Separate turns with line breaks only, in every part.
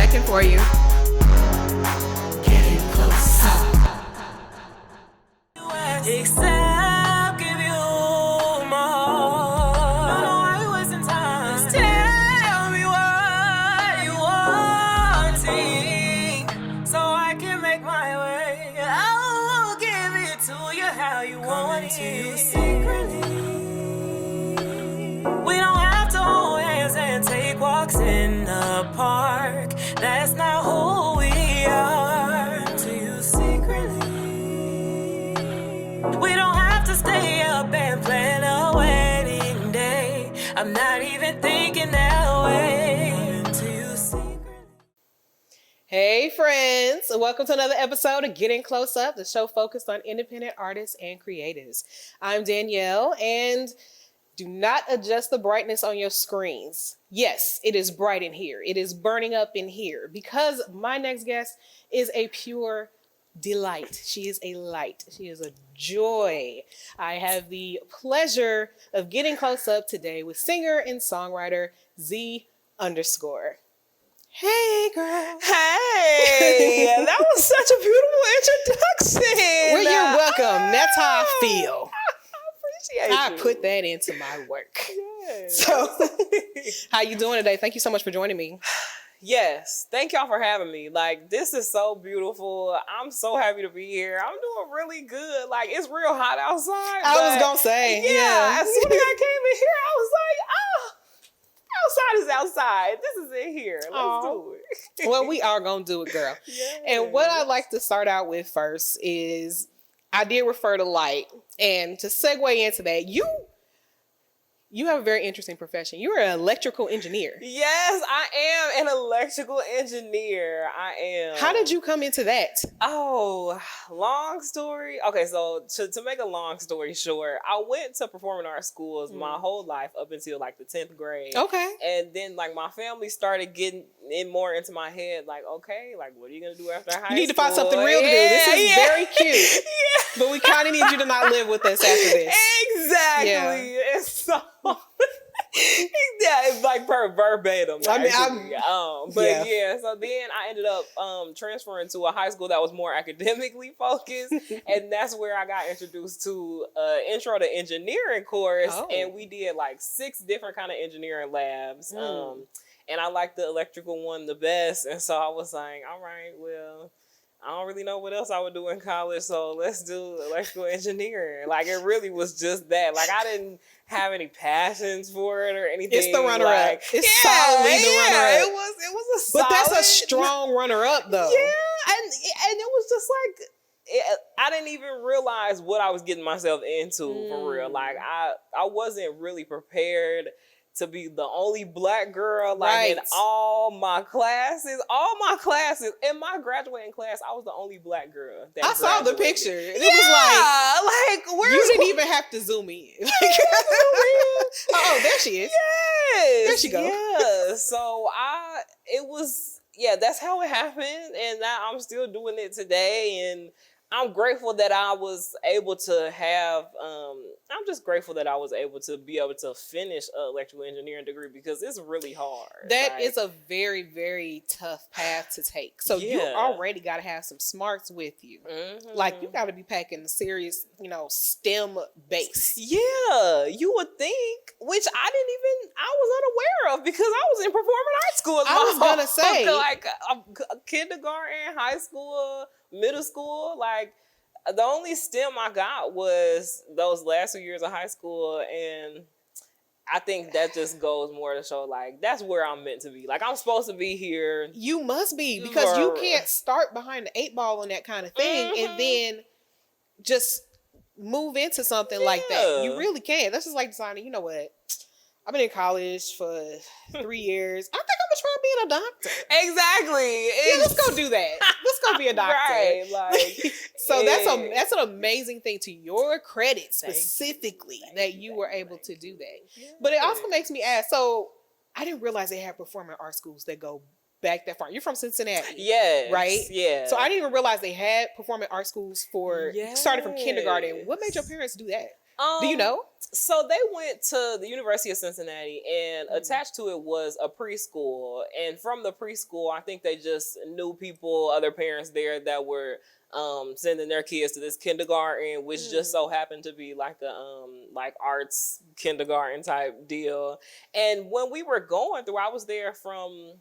second for you. Getting closer.
Except give you my heart. No, I ain't wasting time. Just tell me what you wanting, so I can make my way. I'll give it to you how you want it. You secretly. We don't have to hold hands and take walks in the park. That's not who we are. To you secretly. We don't have to stay up and plan a wedding day. I'm not even thinking that way. To you secretly.
Hey friends, welcome to another episode of Getting Close Up, the show focused on independent artists and creatives. I'm Danielle, and do not adjust the brightness on your screens. Yes, it is bright in here. It is burning up in here because my next guest is a pure delight. She is a light. She is a joy. I have the pleasure of getting close up today with singer and songwriter Zee Underscore. Hey, girl.
Hey, that was such a beautiful introduction.
Well, you're welcome. That's how I feel.
Appreciate
I
you.
put that into my work.
Yes.
So, how you doing today? Thank you so much for joining me.
Yes, thank y'all for having me. Like, this is so beautiful. I'm so happy to be here. I'm doing really good. Like, it's real hot outside.
I was gonna say,
yeah. As soon as I came in here, I was like, outside is outside. This is in here. Let's do it.
Well, we are gonna do it, girl.
Yes.
And what I'd like to start out with first is I did refer to light, and to segue into that, you have a very interesting profession. You're an electrical engineer.
Yes, I am an electrical engineer. I am.
How did you come into that?
Oh, long story. Okay, so to make a long story short, I went to performing arts schools my whole life up until like the 10th grade.
Okay.
And then like my family started getting in more into my head, like, okay, like what are you gonna do after high school?
You need to find something real to do. This is very cute. But we kind of need you to not live with us after this.
Exactly.
Yeah.
And so yeah, it's like verbatim.
I mean,
so then I ended up transferring to a high school that was more academically focused, and that's where I got introduced to intro to engineering course, and we did like 6 different kind of engineering labs, and I liked the electrical one the best, and so I was like, all right, well, I don't really know what else I would do in college, so let's do electrical engineering. Like, it really was just that. Like, I didn't have any passions for it or anything.
It's the runner-up.
Like,
It's solidly the runner-up.
It was a solid.
But that's a strong runner-up, though.
Yeah, and it was just like, I didn't even realize what I was getting myself into, for real. Like, I wasn't really prepared to be the only black girl, like in all my classes, in my graduating class, I was the only black girl.
I saw the picture. It was
where's
you didn't even have to zoom in. Oh, there she is.
Yes,
there she goes.
Yeah. So that's how it happened, and now I'm still doing it today, and I'm grateful that I was able to have, I'm just grateful that I was able to be able to finish an electrical engineering degree because it's really hard.
That is a very, very tough path to take. So you already got to have some smarts with you. Mm-hmm. Like, you got to be packing a serious, STEM base.
Yeah, you would think, which I was unaware of because I was in performing arts school.
I was going to say.
Like, kindergarten, high school, middle school, like the only STEM I got was those last 2 years of high school, and I think that just goes more to show like that's where I'm meant to be. Like, I'm supposed to be here.
You must be, because you can't start behind the 8 ball on that kind of thing and then just move into something like that. You really can't. That's just like deciding, you know what? I've been in college for 3 years. I think I'm gonna try being a doctor.
Exactly.
Yeah, let's go do that. Let's go be a doctor.
Right. Like,
so that's an amazing thing to your credit specifically that you were able to do that. Yeah. But it also makes me ask. So I didn't realize they have performing arts schools that go back that far. You're from Cincinnati.
Yes.
Right?
Yeah.
So I didn't even realize they had performing arts schools started from kindergarten. What made your parents do that? Do you know?
So they went to the University of Cincinnati, and attached to it was a preschool. And from the preschool, I think they just knew people, other parents there that were sending their kids to this kindergarten, which just so happened to be like a like arts kindergarten type deal. And when we were going through, I was there from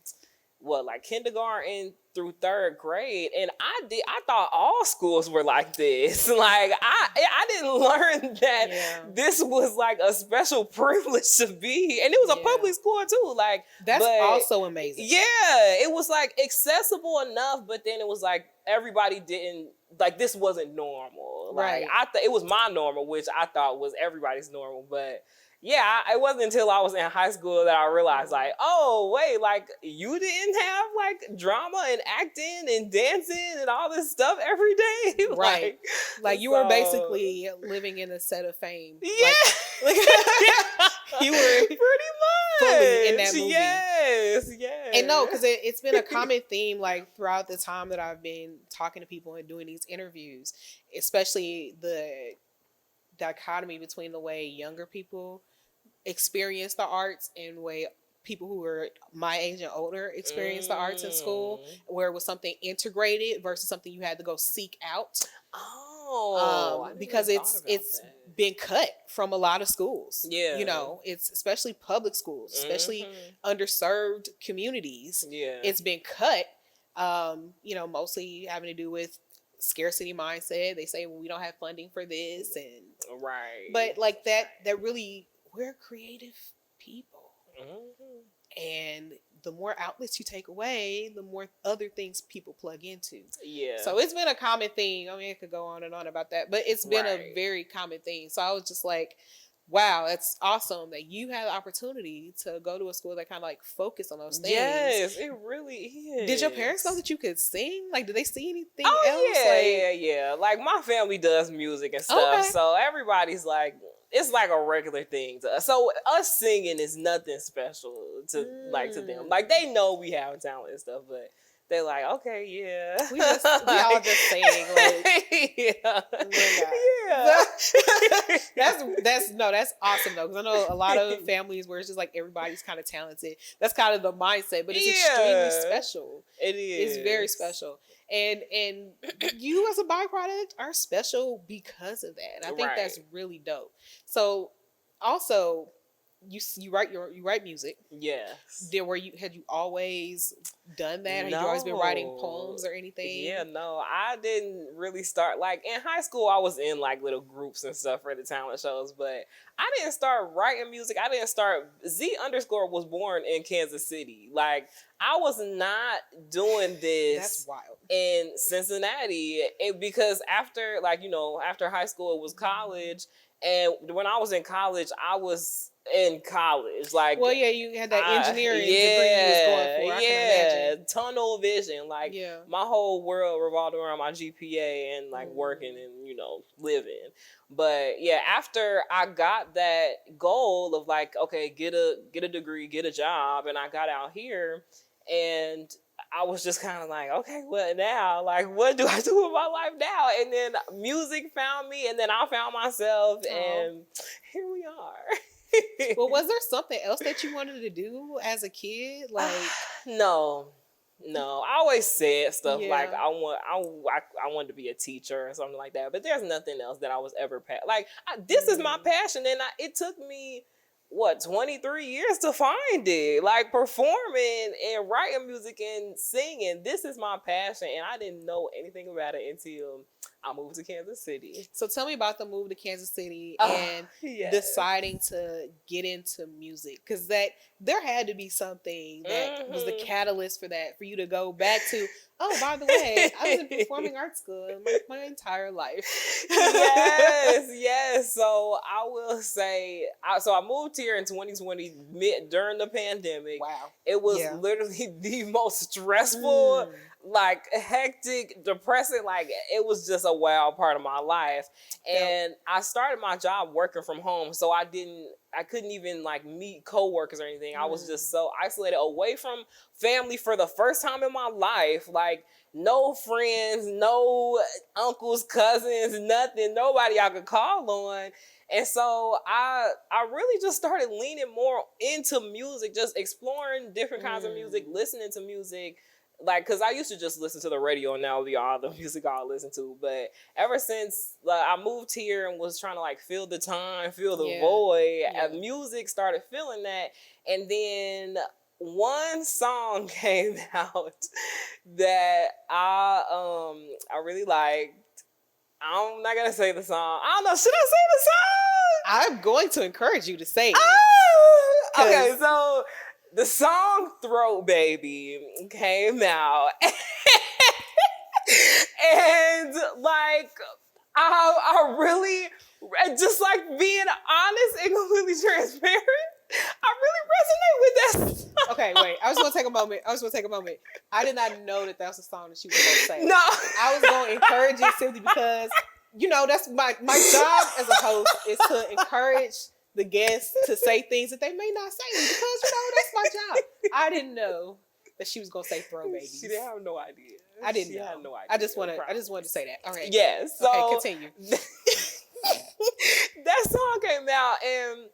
like kindergarten through third grade, and I thought all schools were like this. Like I didn't learn that this was like a special privilege to be, and it was a public school too. Like
that's also amazing.
Yeah, it was like accessible enough, but then it was like everybody didn't like this wasn't normal. Like it was my normal, which I thought was everybody's normal, but. Yeah, it wasn't until I was in high school that I realized, like, oh, wait, like, you didn't have, like, drama and acting and dancing and all this stuff every day?
Right. Like you were basically living in a set of fame.
Yeah.
Like you were pretty much fully in that movie.
Yes.
And no, because it's been a common theme, like, throughout the time that I've been talking to people and doing these interviews, especially the dichotomy between the way younger people experience the arts and the way people who are my age and older experience the arts in school, where it was something integrated versus something you had to go seek out. Because it's been cut from a lot of schools. Yeah, you know, it's especially public schools, especially underserved communities. Yeah, it's been cut. You know, mostly having to do with scarcity mindset. They say, well, we don't have funding for this, and but like that really, we're creative people, and the more outlets you take away, the more other things people plug into. Yeah. So it's been a common thing. I mean, it could go on and on about that, but it's been a very common thing. So I was just like, wow, that's awesome that you had the opportunity to go to a school that kind of like focus on those things.
Yes, it really is.
Did your parents know that you could sing? Like, did they see anything
else?
Yeah,
yeah. Like, my family does music and stuff, so everybody's like, it's like a regular thing to us. So us singing is nothing special to to them. Like, they know we have talent and stuff, but they're like, okay, yeah. We
all just sing. Like, that's awesome though, because I know a lot of families where it's just like everybody's kind of talented. That's kind of the mindset, but it's extremely special. It is. It's very special. And you as a byproduct are special because of that. And I think that's really dope. So also, you write music. Yes. Had you always done that? Had you always been writing poems or anything?
Yeah, no, I didn't really start, like, in high school I was in like little groups and stuff for the talent shows, but I didn't start writing music. I didn't start. Zee Underscore was born in Kansas City. Like, I was not doing this.
That's wild.
In Cincinnati, because after high school it was college, and when I was in college I was in college. Like,
well, yeah, you had that engineering degree you was going for. I can imagine.
Tunnel vision. Like, my whole world revolved around my GPA and like working and living. But yeah, after I got that goal of like, okay, get a degree, get a job, and I got out here, and I was just kind of like, okay, what now? Like, what do I do with my life now? And then music found me, and then I found myself, and here we are.
Well, was there something else that you wanted to do as a kid? Like,
no. I always said stuff like I wanted to be a teacher or something like that. But there's nothing else that I was ever this is my passion, and it took me 23 years to find it. Like, performing and writing music and singing, this is my passion, and I didn't know anything about it until I moved to Kansas City.
So tell me about the move to Kansas City and deciding to get into music, because there had to be something that was the catalyst for that, for you to go back to, oh, by the way, I was in performing arts school my entire life.
Yes. So I will say, I moved here in 2020 during the pandemic.
Wow.
It was literally the most stressful. like hectic, depressing. Like it was just a wild part of my life. And I started my job working from home, so I couldn't even like meet coworkers or anything. I was just so isolated away from family for the first time in my life. Like no friends, no uncles, cousins, nothing, nobody I could call on. And so I really just started leaning more into music, just exploring different kinds of music, listening to music. Like, because I used to just listen to the radio and now be all the music I listen to. But ever since I moved here and was trying to like fill the time, fill the void, music started feeling that. And then one song came out that I really liked. I'm not gonna say the song. I don't know. Should I say the song?
I'm going to encourage you to say it.
Oh! Okay, so the song "Throat Baby" came out, and like I really, just like being honest and completely transparent, I really resonate with that song.
Okay, wait. I was gonna take a moment. I did not know that was a song that she was gonna say.
No,
I was gonna encourage it simply because that's my job as a host is to encourage the guests to say things that they may not say because that's my job. I didn't know that she was gonna say "throw babies."
She didn't have no idea.
I didn't know.
Had no idea.
I just wanted to say that. All right.
Yeah. So
okay, continue.
That song came out and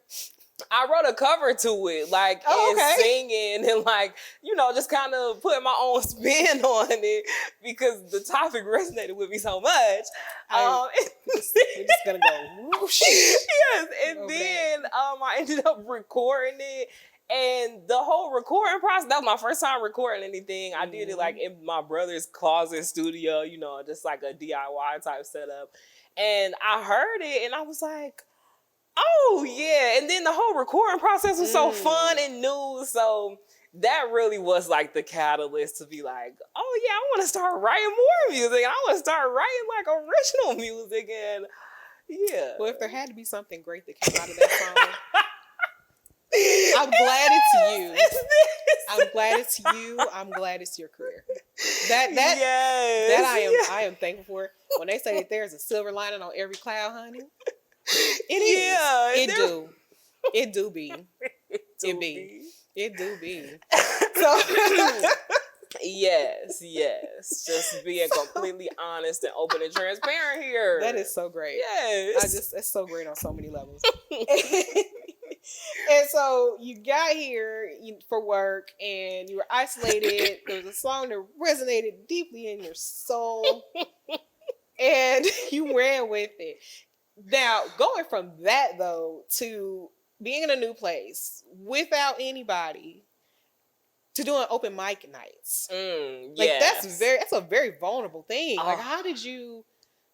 I wrote a cover to it, like, singing and, like, just kind of putting my own spin on it because the topic resonated with me so much.
We're just going to go whoosh.
Yes, and then I ended up recording it. And the whole recording process, that was my first time recording anything. I did it, like, in my brother's closet studio, just like a DIY type setup. And I heard it, and I was like, oh, yeah. And then the whole recording process was so fun and new. So that really was like the catalyst to be like, oh, yeah, I want to start writing more music. I want to start writing like original music. And yeah.
Well, if there had to be something great that came out of that song, I'm glad it's you. I'm glad it's you. I'm glad it's your career. That I am thankful for. When they say that there's a silver lining on every cloud, honey. It is.
Yeah,
It do be. It do be. So
yes. Just being completely honest and open and transparent here.
That is so great.
Yes.
It's so great on so many levels. And so you got here for work and you were isolated. There was a song that resonated deeply in your soul. And you ran with it. Now, going from that, though, to being in a new place without anybody to doing open mic nights. That's a very vulnerable thing. Like, how did you...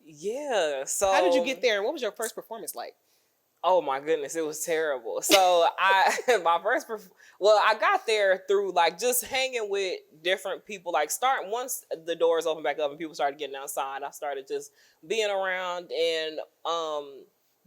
Yeah, so...
How did you get there, and what was your first performance like?
Oh my goodness, it was terrible. So I got there through like just hanging with different people. Like once the doors opened back up and people started getting outside, I started just being around, and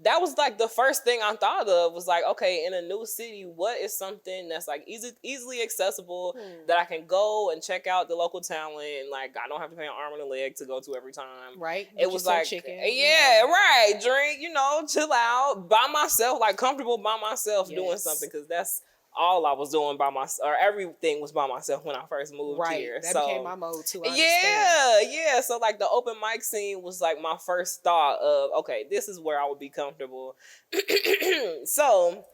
that was like the first thing I thought of was like, okay, in a new city, what is something that's like easily accessible that I can go and check out the local talent, and like I don't have to pay an arm and a leg to go to every time.
Right.
It was like, chicken, right. Drink, chill out by myself, like comfortable by myself doing something, because that's all I was doing by myself, or everything was by myself when I first moved here.
That became my mode too.
Yeah. So like the open mic scene was like my first thought of, okay, this is where I would be comfortable. So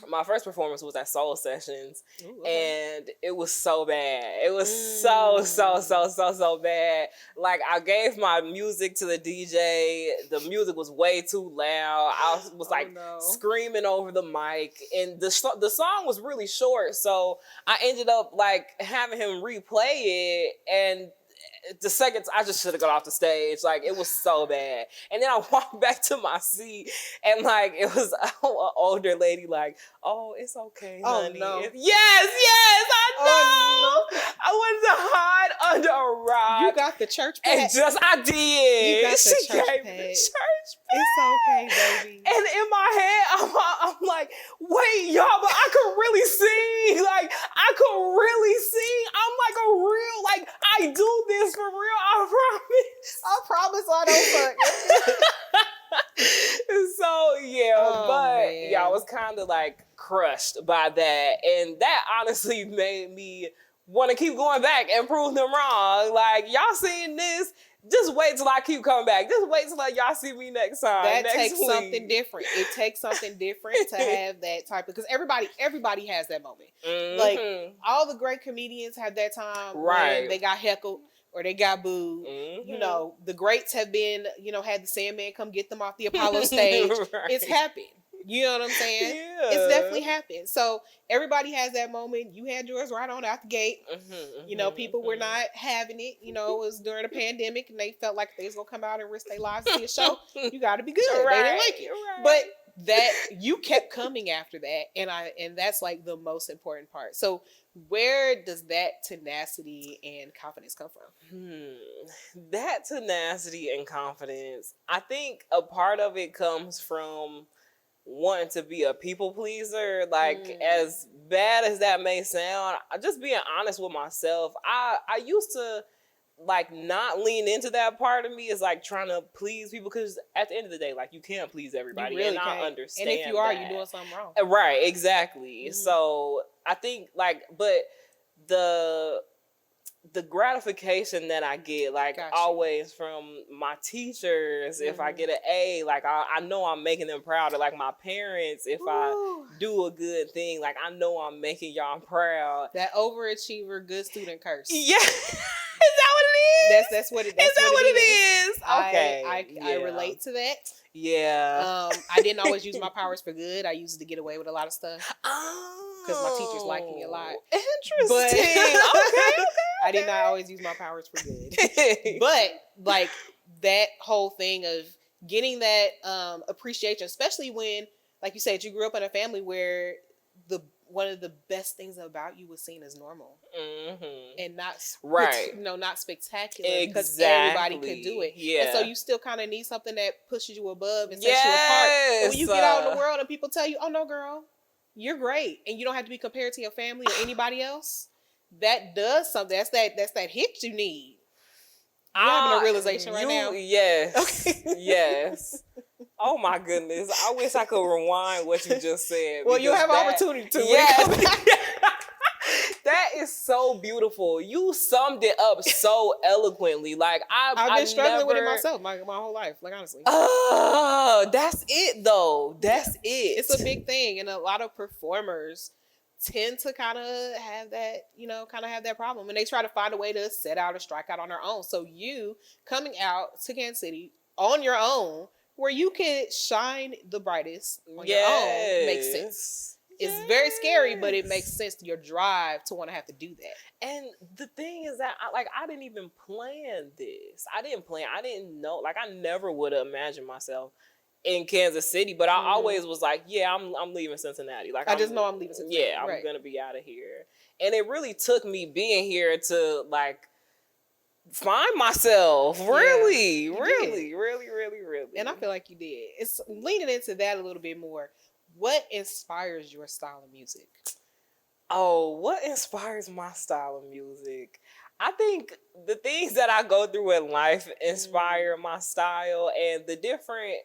my first performance was at Soul Sessions. And it was so bad. It was so bad. Like I gave my music to the DJ. The music was way too loud. I was like screaming over the mic, and the song was really short. So I ended up like having him replay it, and the seconds I just should have got off the stage. Like it was so bad. And then I walked back to my seat, and like it was an older lady like, oh, it's okay, honey.
No.
Yes, I know. Oh, no. I went to hide under a rock.
You got the church pad.
And I did.
You got the
She
church
gave
pad.
me the church
It's okay, baby.
And in my head, I'm like, wait, y'all, but I could really sing. Like, I could really sing. I'm like a real, like, I do this for real. I promise.
I promise I don't suck.
So, yeah, man. I was kind of like crushed by that. And that honestly made me want to keep going back and prove them wrong. Like, y'all seen this? Just wait till I keep coming back. Just wait till y'all see me next time.
That takes something different. It takes something different to have that type of, because everybody has that moment. Mm-hmm. Like, all the great comedians have that time when they got heckled or they got booed. Mm-hmm. You know, the greats have been, you know, had the Sandman come get them off the Apollo stage. It's happened. You know what I'm saying? Yeah. It's definitely happened. So everybody has that moment. You had yours right on out the gate. You know, people were not having it. You know, it was during a pandemic and they felt like they was going to come out and risk their lives to see a show. You got to be good. They didn't like it. But that you kept coming after that. And that's like the most important part. So where does that tenacity and confidence come from?
That tenacity and confidence, I think a part of it comes from wanting to be a people pleaser. Like, as bad as that may sound, just being honest with myself, I used to like not lean into that part of me, is like trying to please people, because at the end of the day, like, you can't please everybody. You really can't. I understand.
And if you are, you're doing something wrong.
Right, exactly. So I think like, but the gratification that I get, like, always from my teachers, if I get an A, like, I know I'm making them proud. Or like my parents, if I do a good thing, like, I know I'm making y'all proud.
That overachiever, good student curse.
Yeah. Is that what it is?
That's what it is.
Is that what it is? Okay.
I relate to that.
Yeah.
I didn't always use my powers for good. I used to get away with a lot of stuff. Because my teachers liked me a lot.
Interesting.
But
okay.
I did not always use my powers for good. But like that whole thing of getting that appreciation, especially when, like you said, you grew up in a family where one of the best things about you was seen as normal, and not not spectacular, because everybody could do it. And so you still kind of need something that pushes you above and sets you apart. And when you get out in the world and people tell you, "Oh no, girl, you're great," and you don't have to be compared to your family or anybody else, that does something. That's that hit you need. You're having a realization right now.
Yes. Okay. Yes. Oh my goodness. I wish I could rewind what you just said.
Well, you'll have an opportunity to.
Yes. That is so beautiful. You summed it up so eloquently. Like, I've been struggling with it
myself my whole life. Like, honestly.
Oh, that's it though. That's it.
It's a big thing, and a lot of performers tend to kind of have that problem, and they try to find a way to set out or strike out on their own. So you coming out to Kansas City on your own, where you can shine the brightest on your own, makes sense. It's very scary, but it makes sense, your drive to want to have to do that.
And the thing is that I didn't even plan this. I didn't know. Like, I never would have imagined myself in Kansas City, but I always was like, I'm leaving Cincinnati. Like,
I just know I'm leaving Cincinnati.
Yeah, I'm gonna be out of here. And it really took me being here to like find myself. Really.
And I feel like you did. It's leaning into that a little bit more. What inspires your style of music?
Oh, what inspires my style of music? I think the things that I go through in life inspire my style, and the different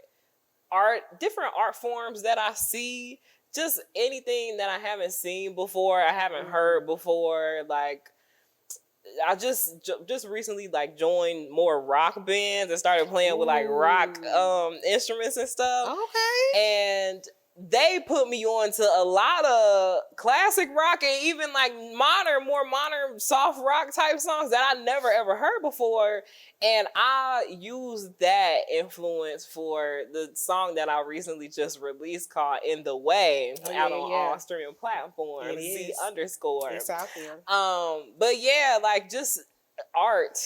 art forms that I see, just anything that I haven't seen before, I haven't heard before. Like, I just recently like joined more rock bands and started playing with like rock instruments and stuff.
Okay.
And they put me on to a lot of classic rock and even like more modern soft rock type songs that I never ever heard before. And I used that influence for the song that I recently just released called In the Way, out on all streaming platforms, Zee Underscore.
It's out there.
But yeah, like just art,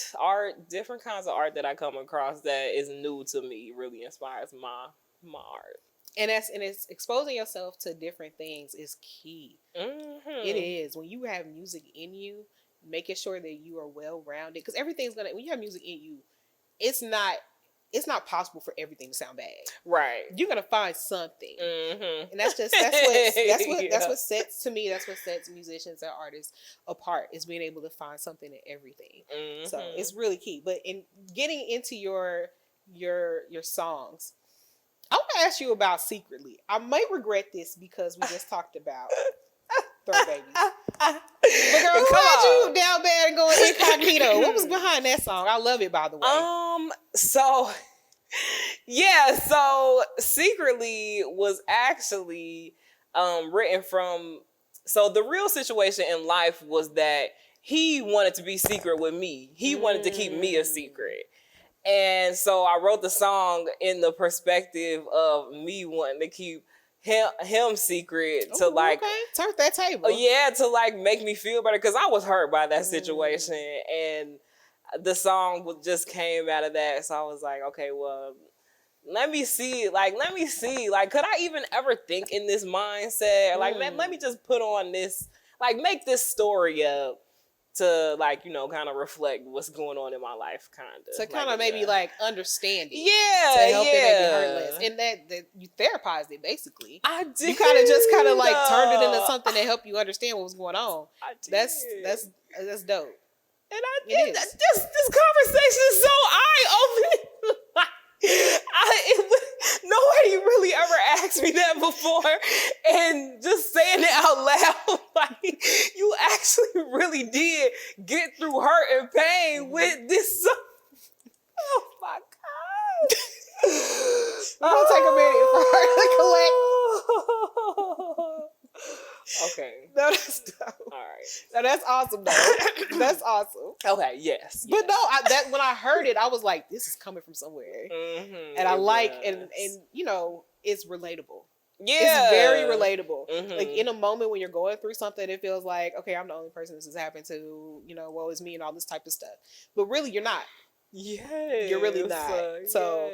different kinds of art that I come across that is new to me really inspires my art.
And it's exposing yourself to different things is key. It is. When you have music in you, making sure that you are well-rounded, because everything's when you have music in you, it's it's not possible for everything to sound bad.
Right.
You're gonna find something,
Mm-hmm.
and that's what sets to me. That's what sets musicians and artists apart, is being able to find something in everything.
Mm-hmm.
So it's really key. But in getting into your songs, I want to ask you about Secretly. I might regret this because we just talked about Throw Babies. But girl, who had you down bad and going incognito? What was behind that song? I love it, by the way.
So Secretly was actually written from. So the real situation in life was that he wanted to be secret with me. He wanted to keep me a secret. And so I wrote the song in the perspective of me wanting to keep him secret to like
turn that table.
To like make me feel better, because I was hurt by that situation, and the song just came out of that. So I was like, okay, well, let me see, like, could I even ever think in this mindset? Like, let me just put on this, like, make this story up to, like, you know, kind of reflect what's going on in my life, kind of.
To kind of maybe, like, understand it.
Yeah,
to help it maybe hurt less. And that you therapized it, basically.
I did.
You kind of just like, turned it into something to help you understand what was going on.
I did.
That's dope.
And I did. This conversation is so eye-opening. Nobody really ever asked me that before, and just saying it out loud, like, you actually really did get through hurt and pain with this song. Oh my God.
We're gonna take a minute for her to collect.
Okay.
No, that's dope.
All right.
No, that's awesome, though. That's awesome.
Okay, yes.
But no, when I heard it, I was like, this is coming from somewhere. Mm-hmm, and I like, and you know, it's relatable. Yeah. It's very relatable. Mm-hmm. Like, in a moment when you're going through something, it feels like, okay, I'm the only person this has happened to, you know, woe is me and all this type of stuff. But really, you're not.
Yes.
You're really not. So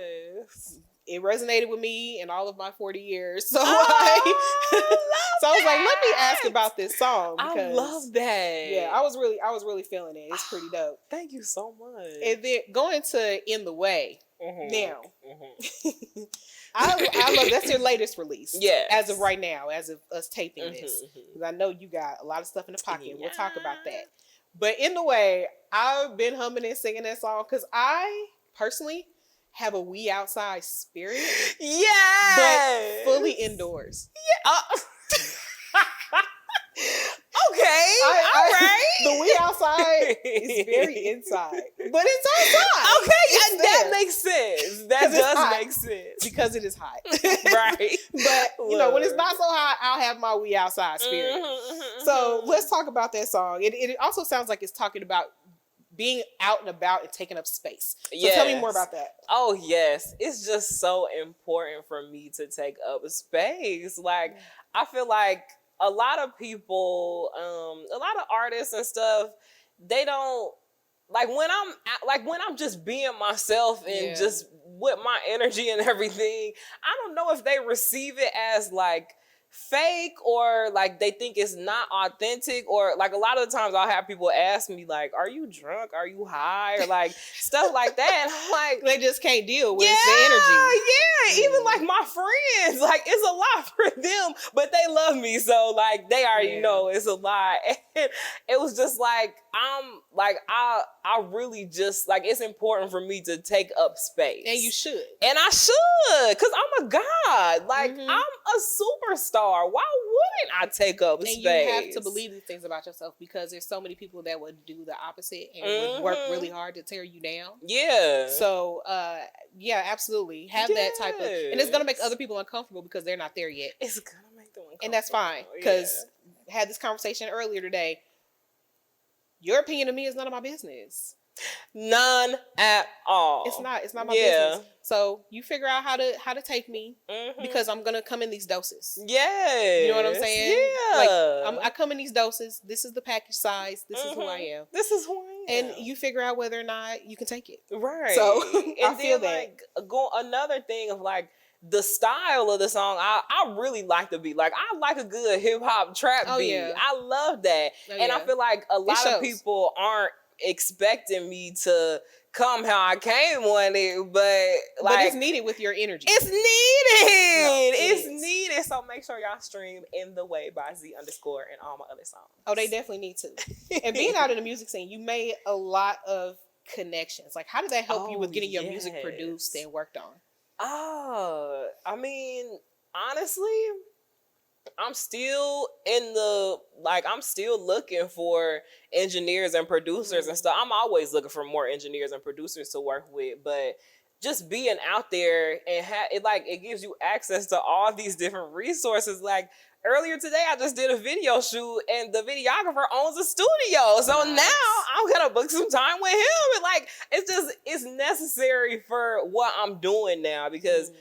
it resonated with me in all of my 40 years. So I was like, let me ask about this song. Because,
I love that.
Yeah, I was really feeling it. It's pretty dope.
Thank you so much.
And then going to In the Way now. Mm-hmm. I love that's your latest release. Yeah. As of right now, as of us taping this. Because I know you got a lot of stuff in the pocket. Yeah. We'll talk about that. But In the Way, I've been humming and singing that song because I personally have a we outside spirit. Yeah. But fully indoors. Yeah. Okay. All right. The we outside is very inside. But it's outside. Okay. It's that makes sense. That does make sense. Because it is hot. Right. But, you know, when it's not so hot, I'll have my we outside spirit. So let's talk about that song. It also sounds like it's talking about being out and about and taking up space. So tell me more about that. Oh, yes. It's just so important for me to take up space. Like, I feel like a lot of people, a lot of artists and stuff, they don't, when I'm just being myself and just with my energy and everything, I don't know if they receive it as like fake, or like they think it's not authentic, or like a lot of the times I'll have people ask me like, are you drunk, are you high, or like stuff like that, and I'm like, they just can't deal with the energy. Even like my friends, like, it's a lot for them, but they love me, so like they already know it's a lot. And it was just like, I really just like, it's important for me to take up space, and you should, and I should, because I'm a god, like I'm a superstar. Why wouldn't I take up space? And you have to believe these things about yourself, because there's so many people that would do the opposite and would work really hard to tear you down. Yeah. So, yeah, absolutely. Have that type of, and it's gonna make other people uncomfortable because they're not there yet. It's gonna make them uncomfortable, and that's fine. Because I had this conversation earlier today. Your opinion of me is none of my business. None at all. It's not my business. So you figure out how to take me, because I'm gonna come in these doses. Yeah. You know what I'm saying? Yeah. Like I come in these doses. This is the package size. This is who I am. This is who I am. And you figure out whether or not you can take it. Right. So I feel that. Another thing of like the style of the song, I really like the beat. Like, I like a good hip hop trap beat. I love that. And I feel like a lot of people aren't
expecting me to come how I came on it, but
it's needed with your energy.
It's needed. No, it's needed. So make sure y'all stream In the Way by Zee Underscore and all my other songs.
Oh, they definitely need to. And being out in the music scene, you made a lot of connections. Like, how did that help you with getting your music produced and worked on?
I mean, honestly, I'm still I'm still looking for engineers and producers and stuff. I'm always looking for more engineers and producers to work with, but just being out there and it gives you access to all these different resources. Like earlier today, I just did a video shoot and the videographer owns a studio. So now I'm gonna book some time with him. And it's necessary for what I'm doing now because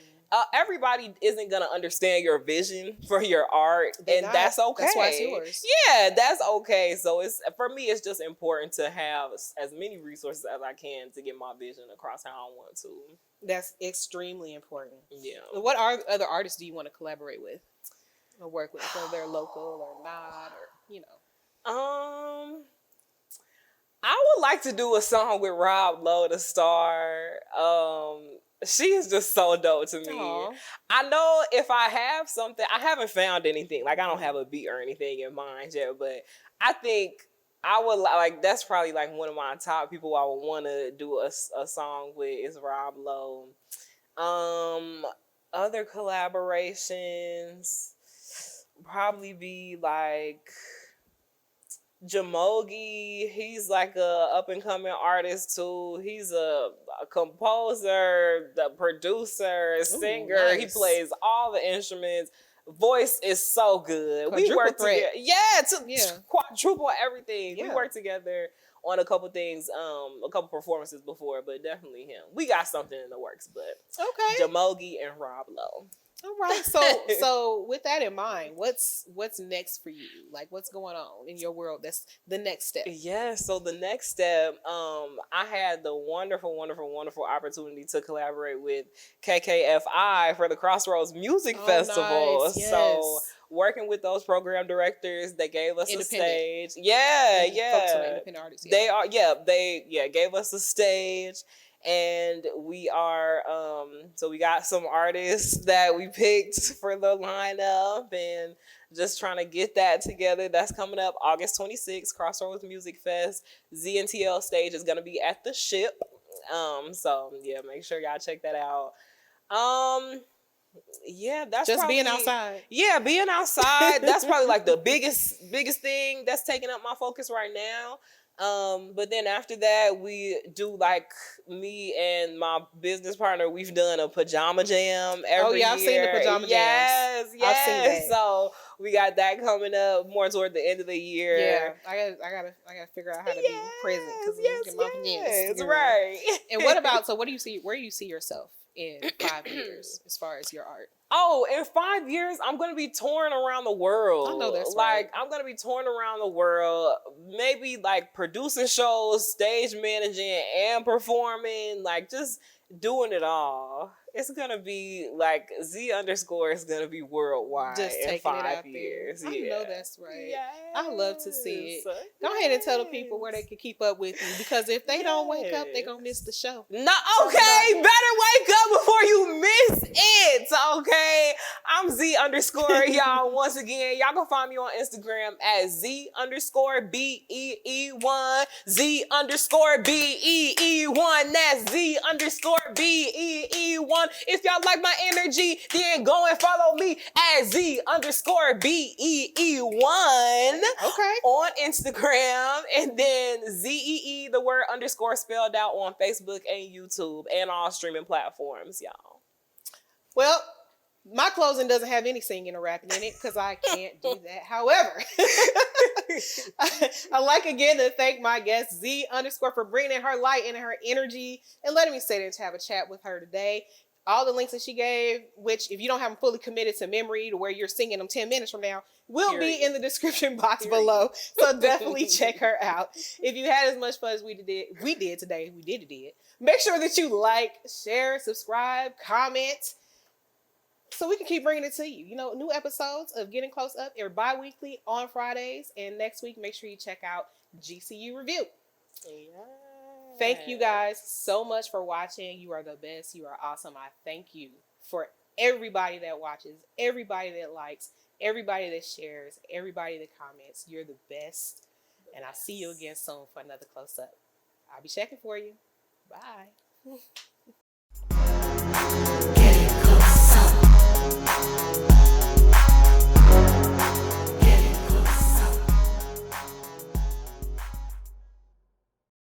everybody isn't gonna understand your vision for your art, that's okay.
That's why it's yours.
Yeah, that's okay. So for me, it's just important to have as many resources as I can to get my vision across how I want to.
That's extremely important.
Yeah.
What other artists do you want to collaborate with or work with, whether they're local or not, or
I would like to do a song with Rob Lowe to star. She is just so dope to me.
Aww.
I know if I have something, I haven't found anything. Like I don't have a beat or anything in mind yet, but I think I would that's probably like one of my top people I would want to do a song with is Rob Lowe. Other collaborations probably be like Jamogi. He's like a up and coming artist too. He's a composer, the producer, singer. Nice. He plays all the instruments. Voice is so good. We work together. Quadruple everything. Yeah. We work together on a couple things, a couple performances before, but definitely him. We got something in the works, but okay. Jamogi and Rob Lowe.
All right. So with that in mind, what's next for you? Like what's going on in your world? That's the next step.
Yeah. So the next step, I had the wonderful, wonderful, wonderful opportunity to collaborate with KKFI for the Crossroads Music Festival. Nice. Yes. So working with those program directors, they gave us a stage. Yeah.
Folks are independent artists. Yeah.
They are. Yeah. They gave us a stage. And we are, so we got some artists that we picked for the lineup and just trying to get that together. That's coming up August 26th, Crossroads Music Fest. ZNTL stage is going to be at the Ship. So yeah, make sure y'all check that out. Yeah, that's
just being outside.
Yeah, being outside. That's probably like the biggest thing that's taking up my focus right now. But then after that, we do like me and my business partner, we've done a pajama jam every year.
I've seen the pajama jams.
Yes.
I've seen that.
So we got that coming up more toward the end of the year.
Yeah, I gotta figure out how to be present because my pajamas.
Right.
And what about? So, where do you see yourself in 5 years as far as your art?
Oh, in 5 years, I'm going to be touring around the world.
I know that's right.
Like, I'm going to be touring around the world, maybe like producing shows, stage managing, and performing, like just doing it all. It's going to be like Zee Underscore is going to be worldwide just in 5 years.
I know that's right. Yes. I love to see it. Go ahead and tell the people where they can keep up with you because if they don't wake up, they're going to miss the show.
No, okay. Better wake up before you miss it. Okay. I'm Zee Underscore, y'all. Once again, y'all can find me on Instagram at Zee Underscore BEE1. Zee Underscore BEE1. That's Zee Underscore BEE1. If y'all like my energy, then go and follow me at Zee Underscore BEE1.
Okay.
On Instagram. And then ZEE, the word underscore spelled out on Facebook and YouTube and all streaming platforms, y'all.
Well, my closing doesn't have any singing or rapping in it because I can't do that. However, I'd like again to thank my guest Zee Underscore for bringing her light and her energy and letting me sit in to have a chat with her today. All the links that she gave, which if you don't have them fully committed to memory to where you're singing them 10 minutes from now, will be in the description box below. So definitely check her out. If you had as much fun as we did today, make sure that you like, share, subscribe, comment, so we can keep bringing it to you. You know, new episodes of Getting Close Up are bi-weekly on Fridays. And next week, make sure you check out GCU Review.
Yeah.
Thank you guys so much for watching. You are the best. You are awesome. I thank you for everybody that watches, everybody that likes, everybody that shares, everybody that comments. You're the best. And I'll see you again soon for another close up. I'll be checking for you. Bye.